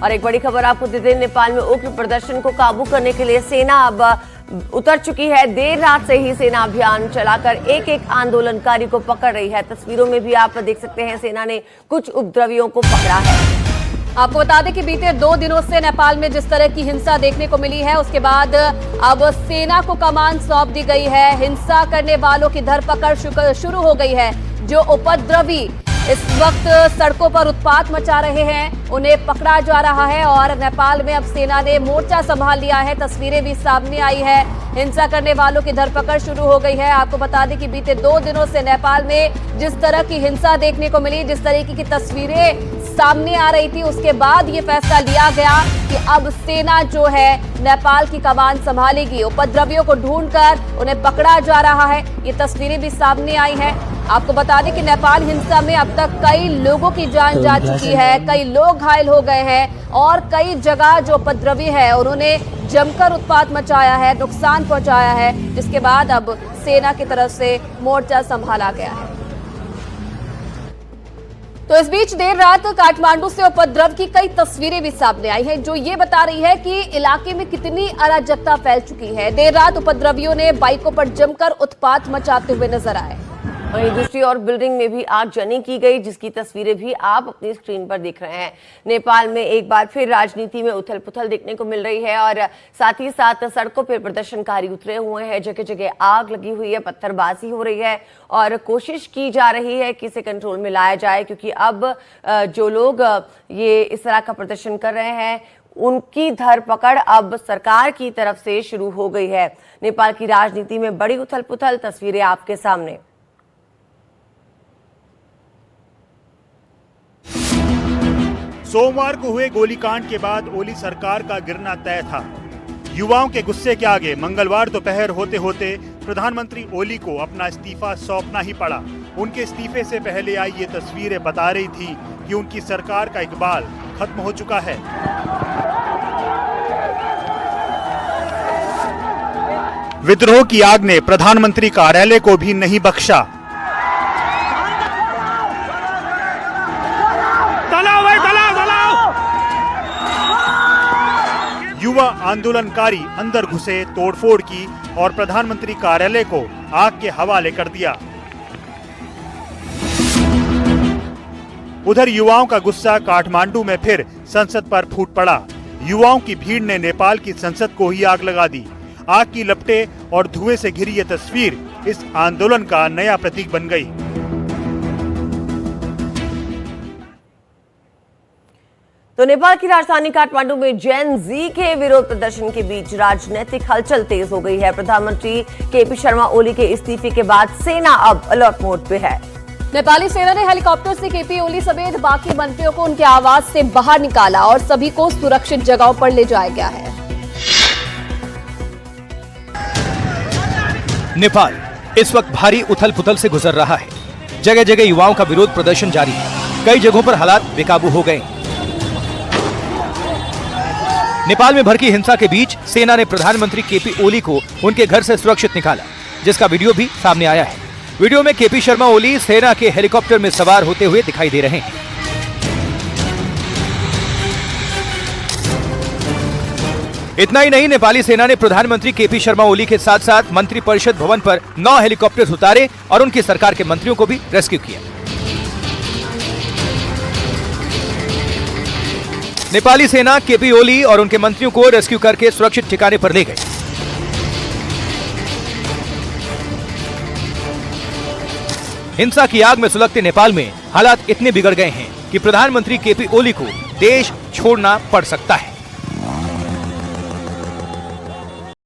और एक बड़ी खबर आपको देते हैं, नेपाल में उग्र प्रदर्शन को काबू करने के लिए सेना अब उतर चुकी है। देर रात से ही सेना अभियान चलाकर एक एक आंदोलनकारी को पकड़ रही है। तस्वीरों में भी आप देख सकते हैं, सेना ने कुछ उपद्रवियों को पकड़ा है। आपको बता दें कि बीते 2 दिनों से नेपाल में जिस तरह की हिंसा देखने को मिली है, उसके बाद अब सेना को कमान सौंप दी गई है। हिंसा करने वालों की धरपकड़ शुरू हो गई है। जो उपद्रवी इस वक्त सड़कों पर उत्पात मचा रहे हैं, उन्हें पकड़ा जा रहा है और नेपाल में अब सेना ने मोर्चा संभाल लिया है। तस्वीरें भी सामने आई है। हिंसा करने वालों की धरपकड़ शुरू हो गई है। आपको बता दें कि बीते 2 दिनों से नेपाल में जिस तरह की हिंसा देखने को मिली, जिस तरीके की तस्वीरें सामने आ रही थी, उसके बाद ये फैसला लिया गया कि अब सेना जो है नेपाल की कमान संभालेगी। उपद्रवियों को ढूंढकर उन्हें पकड़ा जा रहा है। ये तस्वीरें भी सामने आई हैं। आपको बता दें कि नेपाल हिंसा में अब तक कई लोगों की जान जा चुकी है, कई लोग घायल हो गए हैं और कई जगह जो उपद्रवी है उन्होंने जमकर उत्पात मचाया है, नुकसान पहुंचाया है, जिसके बाद अब सेना की तरफ से मोर्चा संभाला गया है। तो इस बीच देर रात काठमांडू से उपद्रव की कई तस्वीरें भी सामने आई हैं, जो ये बता रही है कि इलाके में कितनी अराजकता फैल चुकी है। देर रात उपद्रवियों ने बाइकों पर जमकर उत्पात मचाते हुए नजर आए। वहीं दूसरी ओर बिल्डिंग में भी आगजनी की गई, जिसकी तस्वीरें भी आप अपनी स्क्रीन पर देख रहे हैं। नेपाल में एक बार फिर राजनीति में उथल पुथल देखने को मिल रही है और साथ ही साथ सड़कों पर प्रदर्शनकारी उतरे हुए हैं। जगह जगह आग लगी हुई है, पत्थरबाजी हो रही है और कोशिश की जा रही है कि इसे कंट्रोल में लाया जाए, क्योंकि अब जो लोग ये इस तरह का प्रदर्शन कर रहे हैं उनकी धरपकड़ अब सरकार की तरफ से शुरू हो गई है। नेपाल की राजनीति में बड़ी उथल पुथल, तस्वीरें आपके सामने। सोमवार को हुए गोलीकांड के बाद ओली सरकार का गिरना तय था। युवाओं के गुस्से के आगे मंगलवार दोपहर होते होते प्रधानमंत्री ओली को अपना इस्तीफा सौंपना ही पड़ा। उनके इस्तीफे से पहले आई ये तस्वीरें बता रही थी कि उनकी सरकार का इकबाल खत्म हो चुका है। विद्रोह की आग ने प्रधानमंत्री कार्यालय को भी नहीं बख्शा। युवा आंदोलनकारी अंदर घुसे, तोड़फोड़ की और प्रधानमंत्री कार्यालय को आग के हवाले कर दिया। उधर युवाओं का गुस्सा काठमांडू में फिर संसद पर फूट पड़ा। युवाओं की भीड़ ने नेपाल की संसद को ही आग लगा दी। आग की लपटें और धुएं से घिरी ये तस्वीर इस आंदोलन का नया प्रतीक बन गई। तो नेपाल की राजधानी काठमांडू में जेन जी के विरोध प्रदर्शन के बीच राजनीतिक हलचल तेज हो गई है। प्रधानमंत्री केपी शर्मा ओली के इस्तीफे के बाद सेना अब अलर्ट मोड पे है। नेपाली सेना ने हेलीकॉप्टर से केपी ओली समेत बाकी मंत्रियों को उनके आवास से बाहर निकाला और सभी को सुरक्षित जगहों पर ले जाया गया है। नेपाल इस वक्त भारी उथल पुथल से गुजर रहा है। जगह जगह युवाओं का विरोध प्रदर्शन जारी है। कई जगहों पर हालात बेकाबू हो गए। नेपाल में भड़की हिंसा के बीच सेना ने प्रधानमंत्री केपी ओली को उनके घर से सुरक्षित निकाला, जिसका वीडियो भी सामने आया है। वीडियो में केपी शर्मा ओली सेना के हेलीकॉप्टर में सवार होते हुए दिखाई दे रहे हैं। इतना ही नहीं, नेपाली सेना ने प्रधानमंत्री केपी शर्मा ओली के साथ साथ मंत्री परिषद भवन पर 9 हेलीकॉप्टर उतारे और उनकी सरकार के मंत्रियों को भी रेस्क्यू किया। नेपाली सेना केपी ओली और उनके मंत्रियों को रेस्क्यू करके सुरक्षित ठिकाने पर ले गए। हिंसा की आग में सुलगते नेपाल में हालात इतने बिगड़ गए हैं कि प्रधानमंत्री केपी ओली को देश छोड़ना पड़ सकता है।